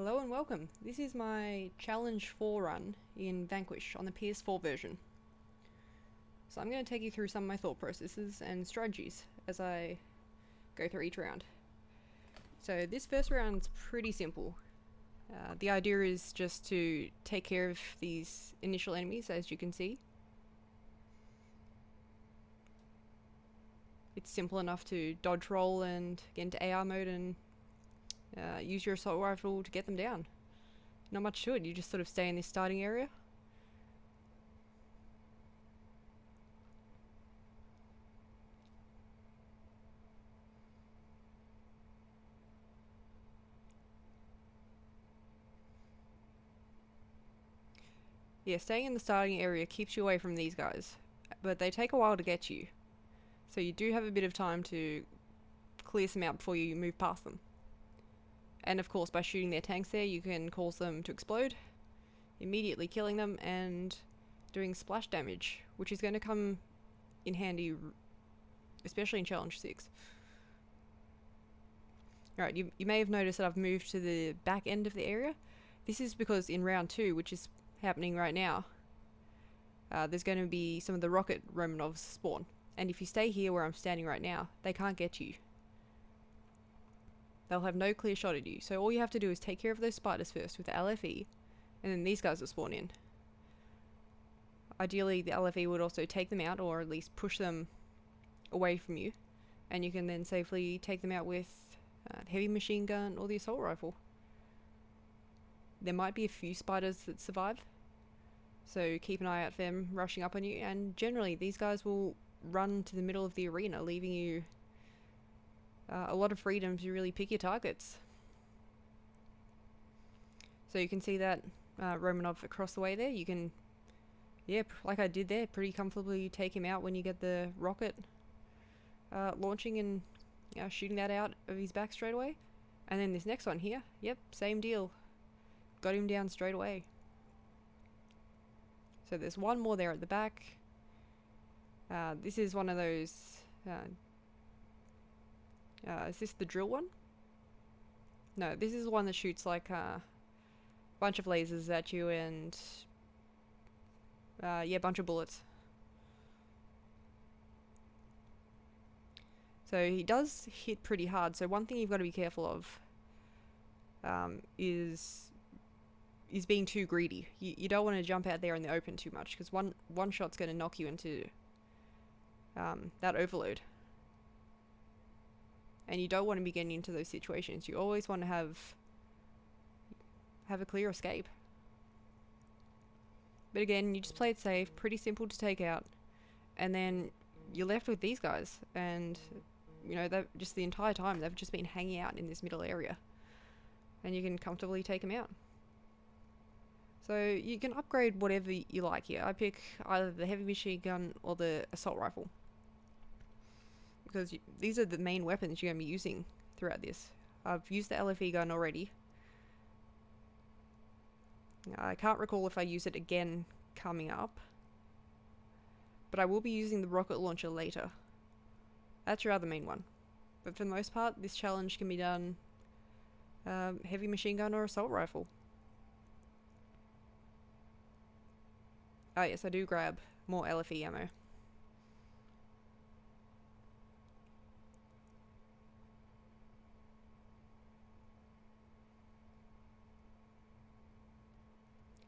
Hello and welcome. This is my Challenge 4 run in Vanquish on the PS4 version. So I'm going to take you through some of my thought processes and strategies as I go through each round. So this first round's pretty simple. The idea is just to take care of these initial enemies, as you can see. It's simple enough to dodge roll and get into AR mode and use your assault rifle to get them down. Not much to it, you just sort of stay in this starting area. Yeah, staying in the starting area keeps you away from these guys, but they take a while to get you. So you do have a bit of time to clear some out before you move past them. And of course, by shooting their tanks there, you can cause them to explode, immediately killing them and doing splash damage, which is going to come in handy, especially in Challenge 6. Alright, you may have noticed that I've moved to the back end of the area. This is because in round 2, which is happening right now, there's going to be some of the rocket Romanovs spawn. And if you stay here where I'm standing right now, they can't get you. They'll have no clear shot at you. So all you have to do is take care of those spiders first with the LFE, and then these guys will spawn in. Ideally, the LFE would also take them out, or at least push them away from you, and you can then safely take them out with the heavy machine gun or the assault rifle. There might be a few spiders that survive, so keep an eye out for them rushing up on you, and generally these guys will run to the middle of the arena, leaving you a lot of freedom to really pick your targets. So you can see that Romanov across the way there. You can, yeah, like I did there, pretty comfortably take him out when you get the rocket launching and shooting that out of his back straight away. And then this next one here, yep, same deal. Got him down straight away. So there's one more there at the back. This is one of those... is this the drill one? No, this is the one that shoots like a bunch of lasers at you and yeah, a bunch of bullets. So he does hit pretty hard, so one thing you've got to be careful of is being too greedy. You don't want to jump out there in the open too much, because one shot's going to knock you into that overload. And you don't want to be getting into those situations. You always want to have a clear escape. But again, you just play it safe, pretty simple to take out, and then you're left with these guys, and you know, they've just the entire time they've just been hanging out in this middle area, and you can comfortably take them out. So you can upgrade whatever you like here. I pick either the heavy machine gun or the assault rifle, because these are the main weapons you're going to be using throughout this. I've used the LFE gun already. I can't recall if I use it again coming up, but I will be using the rocket launcher later. That's your other main one. But for the most part, this challenge can be done heavy machine gun or assault rifle. Oh yes, I do grab more LFE ammo.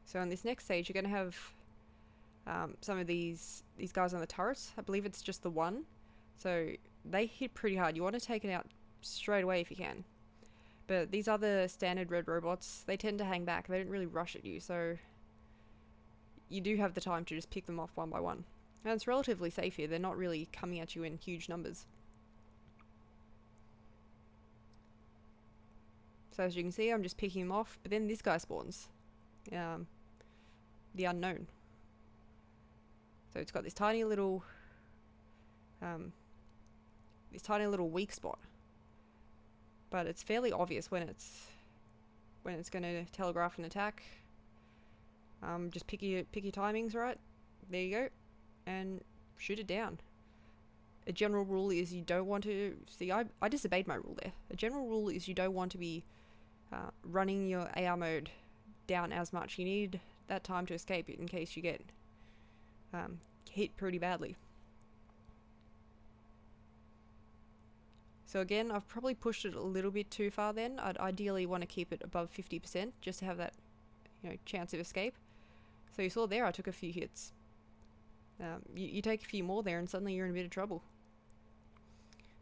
So in this next stage, you're going to have some of these guys on the turrets. I believe it's just the one. So they hit pretty hard. You want to take it out straight away if you can. But these other standard red robots, they tend to hang back. They don't really rush at you. So you do have the time to just pick them off one by one. And it's relatively safe here. They're not really coming at you in huge numbers. So as you can see, I'm just picking them off. But then this guy spawns. The unknown. So it's got this tiny little weak spot, but it's fairly obvious when it's going to telegraph an attack. Just pick your timings right. There you go, and shoot it down. A general rule is you don't want to see. I disobeyed my rule there. A general rule is you don't want to be running your AR mode down as much. You need that time to escape in case you get hit pretty badly. So again, I've probably pushed it a little bit too far then. I'd ideally want to keep it above 50% just to have that, chance of escape. So you saw there I took a few hits. You take a few more there and suddenly you're in a bit of trouble.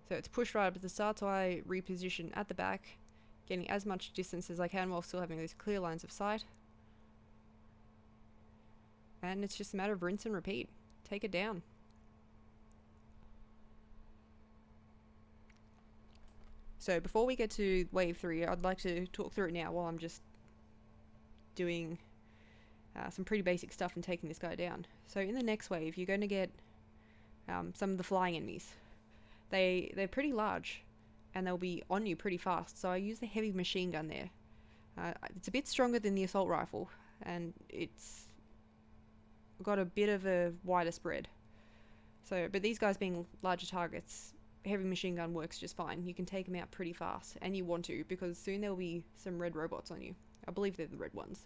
So it's pushed right up at the start, so I reposition at the back, getting as much distance as I can while still having those clear lines of sight. And it's just a matter of rinse and repeat. Take it down. So before we get to wave 3, I'd like to talk through it now while I'm just doing some pretty basic stuff and taking this guy down. So in the next wave, you're going to get some of the flying enemies. They're pretty large, and they'll be on you pretty fast, so I use the heavy machine gun there. It's a bit stronger than the assault rifle, and it's got a bit of a wider spread. So, but these guys being larger targets, heavy machine gun works just fine. You can take them out pretty fast, and you want to, because soon there'll be some red robots on you. I believe they're the red ones.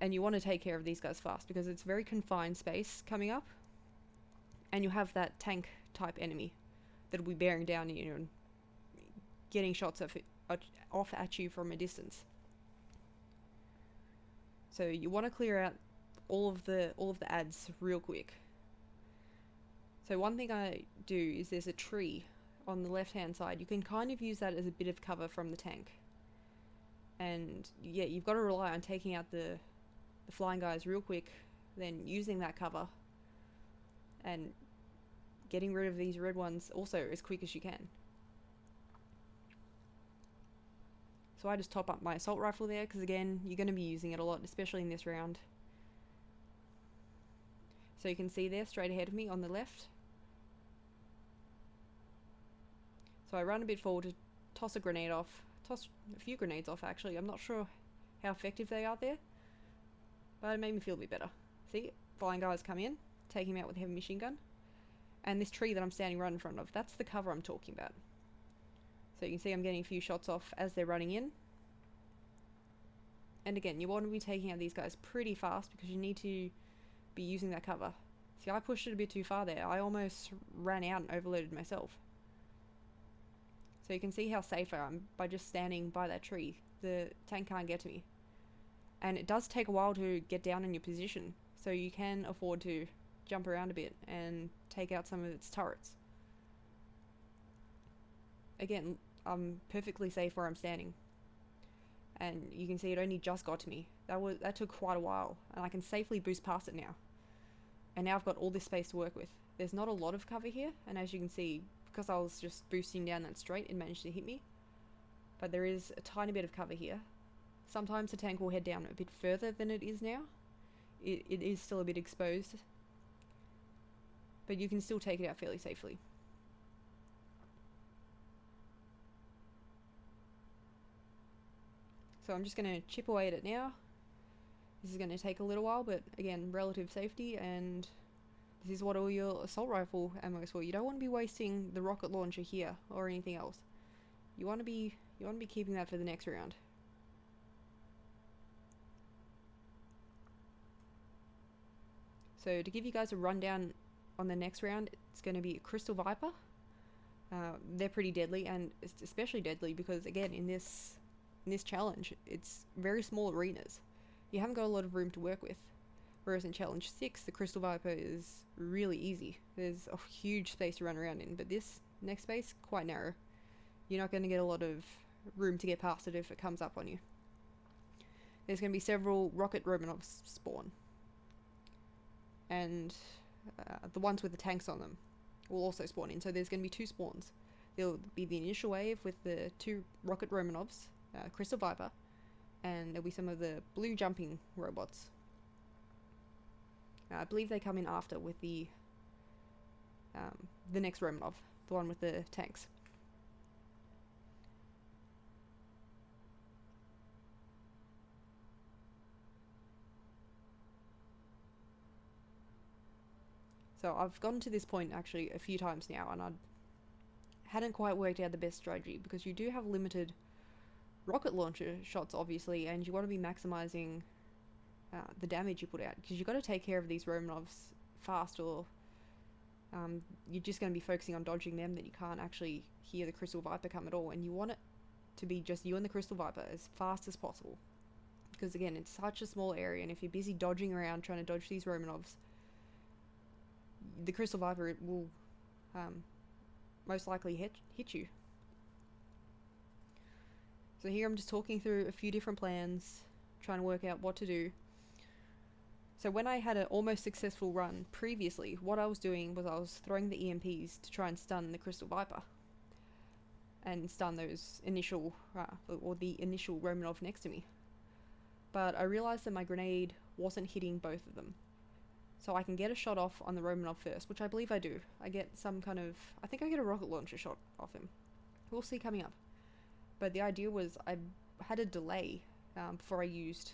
And you want to take care of these guys fast, because it's very confined space coming up, and you have that tank type enemy that'll be bearing down you and getting shots off at you from a distance. So you want to clear out all of the ads real quick. So one thing I do is there's a tree on the left hand side. You can kind of use that as a bit of cover from the tank. And yeah, you've got to rely on taking out the flying guys real quick, then using that cover and getting rid of these red ones also as quick as you can. So I just top up my assault rifle there, because again, you're going to be using it a lot, especially in this round. So you can see there straight ahead of me on the left. So I run a bit forward to toss a grenade off, toss a few grenades off actually. I'm not sure how effective they are there, but it made me feel a bit better. See, flying guys come in, take him out with a heavy machine gun. And this tree that I'm standing right in front of, that's the cover I'm talking about. So you can see I'm getting a few shots off as they're running in. And again, you want to be taking out these guys pretty fast, because you need to be using that cover. See, I pushed it a bit too far there. I almost ran out and overloaded myself. So you can see how safe I am by just standing by that tree. The tank can't get to me. And it does take a while to get down in your position, so you can afford to jump around a bit and take out some of its turrets. Again, I'm perfectly safe where I'm standing, and you can see it only just got to me. That took quite a while, and I can safely boost past it now. And now I've got all this space to work with. There's not a lot of cover here, and as you can see, because I was just boosting down that straight, it managed to hit me. But there is a tiny bit of cover here. Sometimes the tank will head down a bit further than it is now. It is still a bit exposed, but you can still take it out fairly safely. So I'm just going to chip away at it now. This is going to take a little while, but again, relative safety, and this is what all your assault rifle ammo is for. You don't want to be wasting the rocket launcher here or anything else. You want to be keeping that for the next round. So to give you guys a rundown on the next round, it's going to be a Crystal Viper. They're pretty deadly, and it's especially deadly because, again, in this challenge, it's very small arenas. You haven't got a lot of room to work with. Whereas in Challenge 6, the Crystal Viper is really easy. There's a huge space to run around in, but this next space, quite narrow. You're not going to get a lot of room to get past it if it comes up on you. There's going to be several rocket Romanovs spawn. And the ones with the tanks on them will also spawn in. So there's going to be 2 spawns. There'll be the initial wave with the 2 rocket Romanovs, Crystal Viper, and there'll be some of the blue jumping robots. I believe they come in after with the next Romanov, the one with the tanks. So I've gotten to this point actually a few times now, and I hadn't quite worked out the best strategy, because you do have limited rocket launcher shots, obviously, and you want to be maximizing the damage you put out, because you've got to take care of these Romanovs fast, or you're just going to be focusing on dodging them, that you can't actually hear the Crystal Viper come at all, and you want it to be just you and the Crystal Viper as fast as possible, because again, it's such a small area, and if you're busy dodging around trying to dodge these Romanovs, the Crystal Viper will most likely hit you. So here I'm just talking through a few different plans, trying to work out what to do. So when I had an almost successful run previously, what I was doing was I was throwing the EMPs to try and stun the Crystal Viper and stun those initial, or the initial Romanov next to me. But I realized that my grenade wasn't hitting both of them. So I can get a shot off on the Romanov first, which I believe I do. I get some kind of, I think I get a rocket launcher shot off him. We'll see coming up. But the idea was I had a delay before I used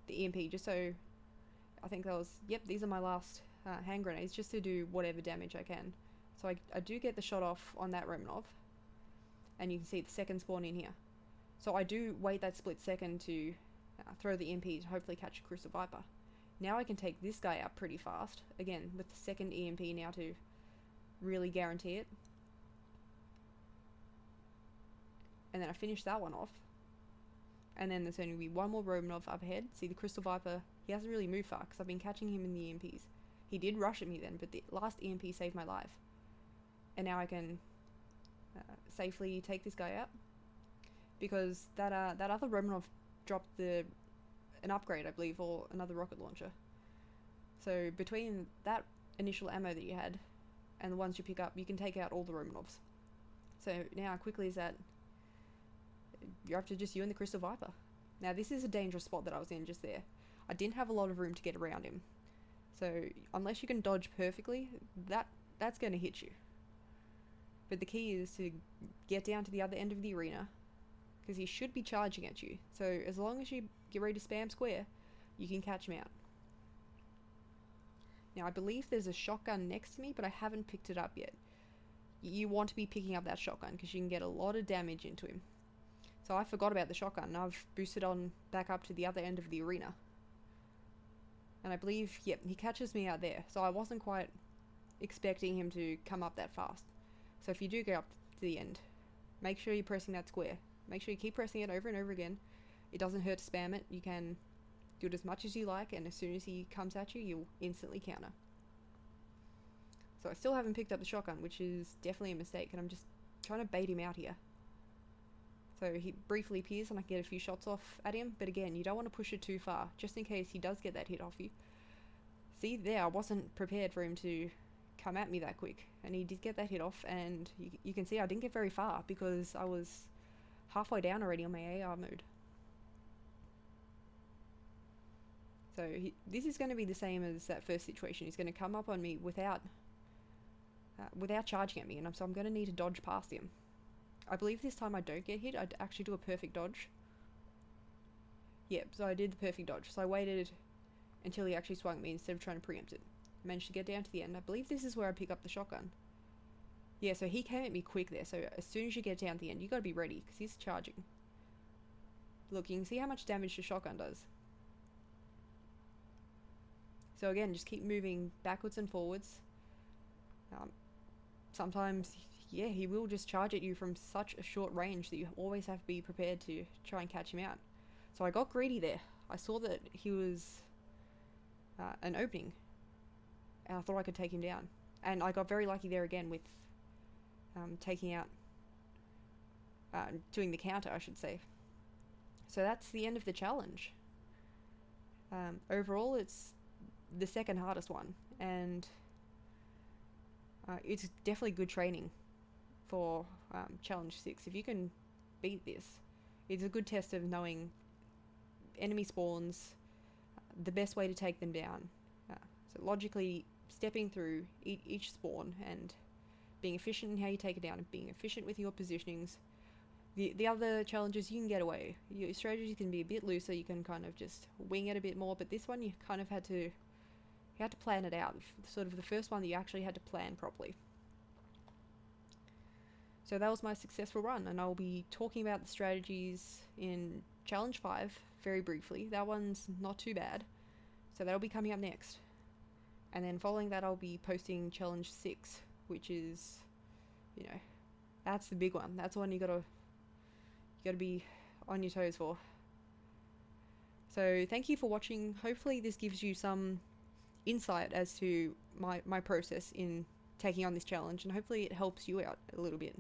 the EMP, just so I think that was, yep, these are my last hand grenades, just to do whatever damage I can. So I do get the shot off on that Romanov, and you can see the second spawn in here. So I do wait that split second to throw the EMP to hopefully catch a Crystal Viper. Now I can take this guy out pretty fast, again, with the second EMP now to really guarantee it. And then I finish that one off. And then there's only be one more Romanov up ahead. See, the Crystal Viper, he hasn't really moved far because I've been catching him in the EMPs. He did rush at me then, but the last EMP saved my life. And now I can safely take this guy out, because that other Romanov dropped an upgrade, I believe, or another rocket launcher. So between that initial ammo that you had and the ones you pick up, you can take out all the Romanovs. So now, quickly as that, you're up to just you and the Crystal Viper. Now this is a dangerous spot that I was in just there. I didn't have a lot of room to get around him. So unless you can dodge perfectly, that's going to hit you. But the key is to get down to the other end of the arena, because he should be charging at you. So as long as you get ready to spam square, you can catch him out. Now I believe there's a shotgun next to me, but I haven't picked it up yet. You want to be picking up that shotgun because you can get a lot of damage into him. So I forgot about the shotgun, and I've boosted on back up to the other end of the arena. And I believe, yep, he catches me out there. So I wasn't quite expecting him to come up that fast. So if you do go up to the end, make sure you're pressing that square. Make sure you keep pressing it over and over again. It doesn't hurt to spam it. You can do it as much as you like, and as soon as he comes at you, you'll instantly counter. So I still haven't picked up the shotgun, which is definitely a mistake, and I'm just trying to bait him out here. So he briefly appears and I can get a few shots off at him, but again, you don't want to push it too far, just in case he does get that hit off you. See, there, I wasn't prepared for him to come at me that quick, and he did get that hit off, and you can see I didn't get very far because I was halfway down already on my AR mode. So this is going to be the same as that first situation. He's going to come up on me without charging at me, and so I'm going to need to dodge past him. I believe this time I don't get hit. I actually do a perfect dodge. Yep, so I did the perfect dodge. So I waited until he actually swung at me instead of trying to preempt it. Managed to get down to the end. I believe this is where I pick up the shotgun. Yeah, so he came at me quick there. So as soon as you get down to the end, you got to be ready because he's charging. Look, you can see how much damage the shotgun does. So again, just keep moving backwards and forwards. Sometimes, yeah, he will just charge at you from such a short range that you always have to be prepared to try and catch him out. So I got greedy there. I saw that he was an opening, and I thought I could take him down. And I got very lucky there again with taking out, doing the counter, I should say. So that's the end of the challenge. Overall, it's the second hardest one, and it's definitely good training for Challenge 6. If you can beat this, it's a good test of knowing enemy spawns, the best way to take them down. So logically stepping through each spawn and being efficient in how you take it down and being efficient with your positionings. The other challenges, you can get away. Your strategy can be a bit looser, you can kind of just wing it a bit more, but this one you kind of had to plan it out. Sort of the first one that you actually had to plan properly. So that was my successful run, and I'll be talking about the strategies in Challenge 5 very briefly. That one's not too bad, so that'll be coming up next. And then following that, I'll be posting Challenge 6, which is, you know, that's the big one. That's the one you gotta be on your toes for. So thank you for watching. Hopefully this gives you some insight as to my process in taking on this challenge, and hopefully it helps you out a little bit.